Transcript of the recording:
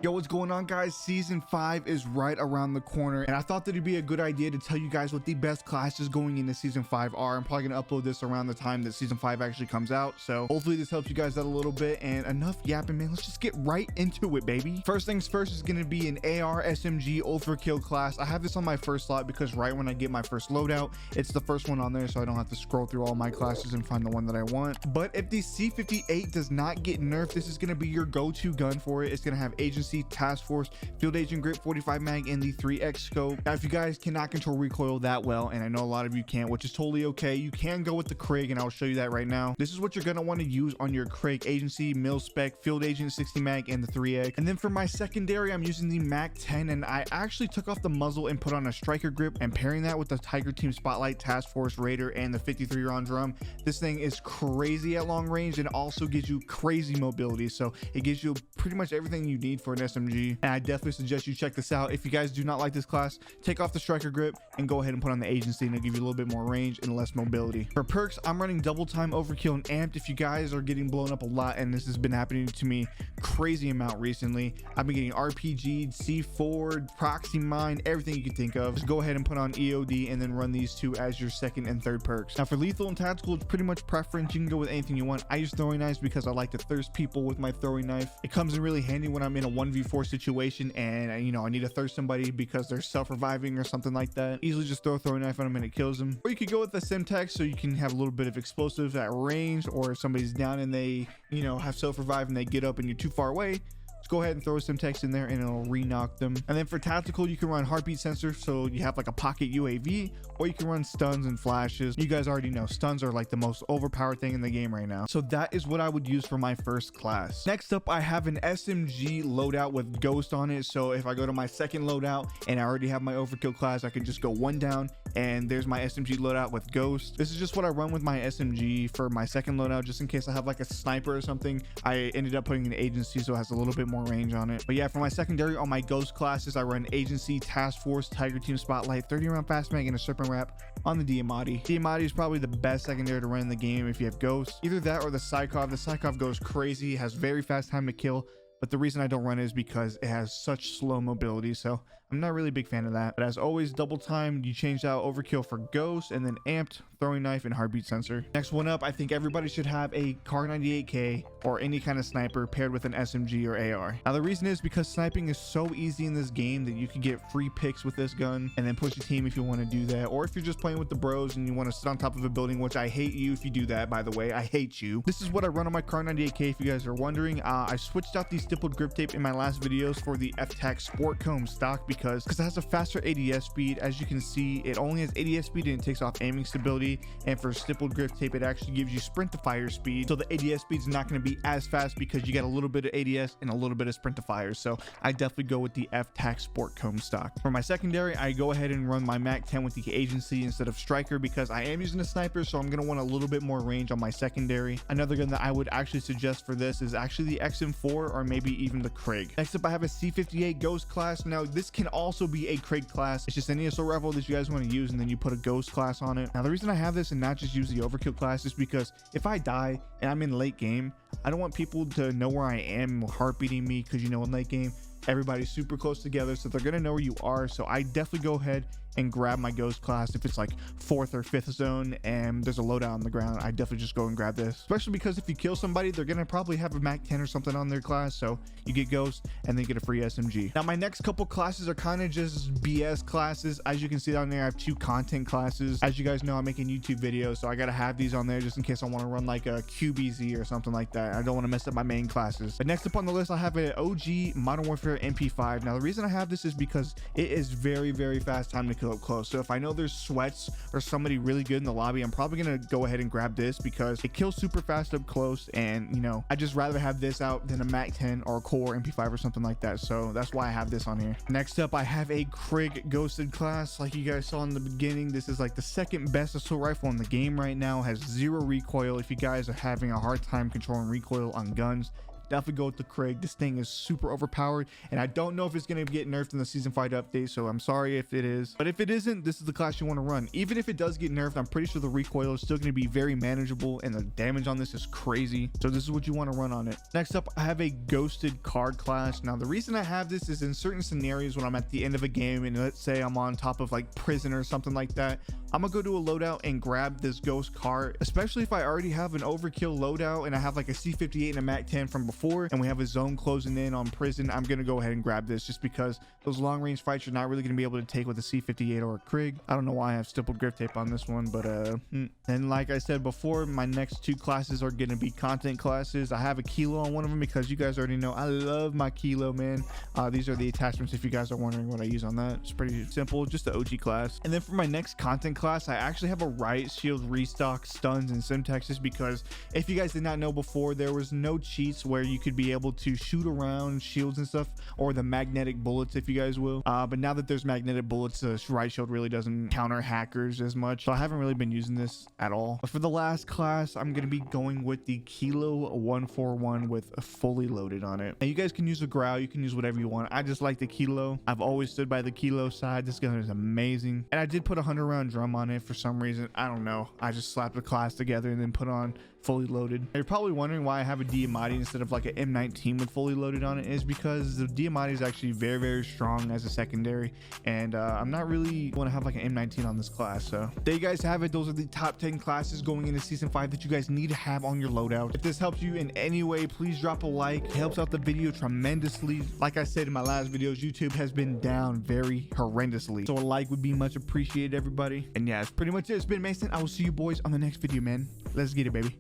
Yo, what's going on, guys? Season 5 is right around the corner, and I thought that it'd be a good idea to tell you guys what the best classes going into Season 5 are. I'm probably going to upload this around the time that Season 5 actually comes out, so hopefully this helps you guys out a little bit. And enough yapping, man. Let's just get right into it, baby. First things first is going to be an AR SMG Overkill class. I have this on my first slot because right when I get my first loadout, it's the first one on there, so I don't have to scroll through all my classes and find the one that I want. But if the C58 does not get nerfed, this is going to be your go-to gun for it. It's going to have agency, task force, field agent grip, 45 mag, and the 3x scope. Now, if you guys cannot control recoil that well, and I know a lot of you can't, which is totally okay, you can go with the Craig, and I'll show you that right now. This is what you're going to want to use on your Craig: agency, mil spec, field agent, 60 mag, and the 3x. And then for my secondary, I'm using the Mac 10, and I actually took off the muzzle and put on a striker grip, and pairing that with the Tiger Team Spotlight, task force, Raider, and the 53 round drum. This thing is crazy at long range and also gives you crazy mobility, so it gives you pretty much everything you need for an SMG. And I definitely suggest you check this out. If you guys do not like this class, take off the striker grip and go ahead and put on the agency, and it'll give you a little bit more range and less mobility. For perks, I'm running double time, overkill, and amped. If you guys are getting blown up a lot, and this has been happening to me crazy amount recently, I've been getting RPG'd, C4'd, proxy mine, everything you can think of. Just go ahead and put on EOD and then run these two as your second and third perks. Now for lethal and tactical, it's pretty much preference. You can go with anything you want. I use throwing knives because I like to thirst people with my throwing knife. It comes in really handy when I'm in a 1v4 situation and, you know, I need to thirst somebody because they're self-reviving or something like that. Easily just throw a throwing knife on them and it kills them. Or you could go with the Semtex so you can have a little bit of explosives at range, or if somebody's down and they, you know, have self-revive and they get up and you're too far away, just go ahead and throw some text in there and it'll re-knock them. And then for tactical, you can run heartbeat sensor, so you have like a pocket UAV, or you can run stuns and flashes. You guys already know stuns are like the most overpowered thing in the game right now, so that is what I would use for my first class. Next up, I have an SMG loadout with ghost on it, so if I go to my second loadout and I already have my overkill class, I can just go one down and there's my SMG loadout with ghost. This is just what I run with my SMG for my second loadout, just in case I have like a sniper or something. I ended up putting an agency so it has a little bit more range on it. But yeah, for my secondary on my ghost classes, I run agency, task force, Tiger Team Spotlight, 30 round fast mag, and a serpent wrap on the Diamatti. Diamatti is probably the best secondary to run in the game if you have ghost. Either that or the Psychov. The Psychov goes crazy, has very fast time to kill, but the reason I don't run it is because it has such slow mobility, so I'm not really a big fan of that. But as always, double time, you change out overkill for ghost, and then amped, throwing knife, and heartbeat sensor. Next one up, I think everybody should have a Kar 98K or any kind of sniper paired with an SMG or AR. Now the reason is because sniping is so easy in this game that you can get free picks with this gun and then push a team if you want to do that, or if you're just playing with the bros and you want to sit on top of a building, which I hate you if you do that, by the way. I hate you. This is what I run on my Kar 98K if you guys are wondering. I switched out the stippled grip tape in my last videos for the F-Tac Sport Comb stock because it has a faster ADS speed. As you can see, it only has ADS speed and it takes off aiming stability, and for stippled grip tape it actually gives you sprint to fire speed, so the ADS speed is not going to be as fast because you get a little bit of ADS and a little bit of sprint to fire. So I definitely go with the F-Tac Sport Comb stock. For my secondary, I go ahead and run my Mac 10 with the agency instead of striker because I am using a sniper, so I'm going to want a little bit more range on my secondary. Another gun that I would actually suggest for this is actually the XM4 or maybe even the Craig. Next up, I have a C58 ghost class. Now this can also be a Craig class. It's just any assault rifle that you guys want to use, and then you put a ghost class on it. Now the reason I have this and not just use the overkill class is because if I die and I'm in late game, I don't want people to know where I am heartbeating me, because you know in late game everybody's super close together, so they're gonna know where you are. So I definitely go ahead and grab my ghost class if it's like 4th or 5th zone and there's a loadout on the ground. I definitely just go and grab this, especially because if you kill somebody, they're gonna probably have a Mac 10 or something on their class, so you get ghost and then get a free SMG. Now my next couple classes are kind of just BS classes. As you can see down there, I have 2 content classes. As you guys know, I'm making YouTube videos, so I gotta have these on there just in case I want to run like a QBZ or something like that. I don't want to mess up my main classes. But next up on the list, I have an OG Modern Warfare MP5. Now the reason I have this is because it is very fast time to kill up close. So if I know there's sweats or somebody really good in the lobby, I'm probably gonna go ahead and grab this because it kills super fast up close, and you know, I just rather have this out than a Mac 10 or a Core MP5 or something like that. So that's why I have this on here. Next up, I have a Craig ghosted class. Like you guys saw in the beginning, this is like the second best assault rifle in the game right now. Has 0 recoil. If you guys are having a hard time controlling recoil on guns, definitely go with the Krieg. This thing is super overpowered, and I don't know if it's going to get nerfed in the season 5 update, so I'm sorry if it is, but if it isn't, this is the class you want to run. Even if it does get nerfed, I'm pretty sure the recoil is still going to be very manageable, and the damage on this is crazy, so this is what you want to run on it. Next up, I have a ghosted card class. Now the reason I have this is in certain scenarios when I'm at the end of a game, and let's say I'm on top of like prison or something like that, I'm gonna go to a loadout and grab this ghost card, especially if I already have an overkill loadout and I have like a C58 and a MAC 10 from before, and we have a zone closing in on prison. I'm gonna go ahead and grab this just because those long range fights you're not really gonna be able to take with a C58 or a Krieg. I don't know why I have stippled grip tape on this one, but and like I said before, my next two classes are gonna be content classes. I have a kilo on one of them because you guys already know I love my kilo, man. These are the attachments if you guys are wondering what I use on that. It's pretty simple, just the OG class. And then for my next content class, I actually have a riot shield restock, stuns, and Simtex, just because if you guys did not know before, there was no cheats where you could be able to shoot around shields and stuff, or the magnetic bullets if you guys will, but now that there's magnetic bullets, the riot shield really doesn't counter hackers as much, so I haven't really been using this at all. But for the last class, I'm going to be going with the Kilo 141 with a fully loaded on it, and you guys can use a growl, you can use whatever you want. I just like the Kilo. I've always stood by the Kilo side. This gun is amazing, and I did put a 100-round drum on it for some reason. I don't know, I just slapped the class together and then put on fully loaded. You're probably wondering why I have a Diamatti instead of like an M19 with fully loaded on it. Is because the Diamatti is actually very strong as a secondary, and I'm not really want to have like an M19 on this class. So there you guys have it. Those are the top 10 classes going into season 5 that you guys need to have on your loadout. If this helps you in any way, please drop a like. It helps out the video tremendously. Like I said in my last videos, YouTube has been down very horrendously, so a like would be much appreciated, everybody. And yeah, that's pretty much it. It's been Mason. I will see you boys on the next video, man. Let's get it, baby.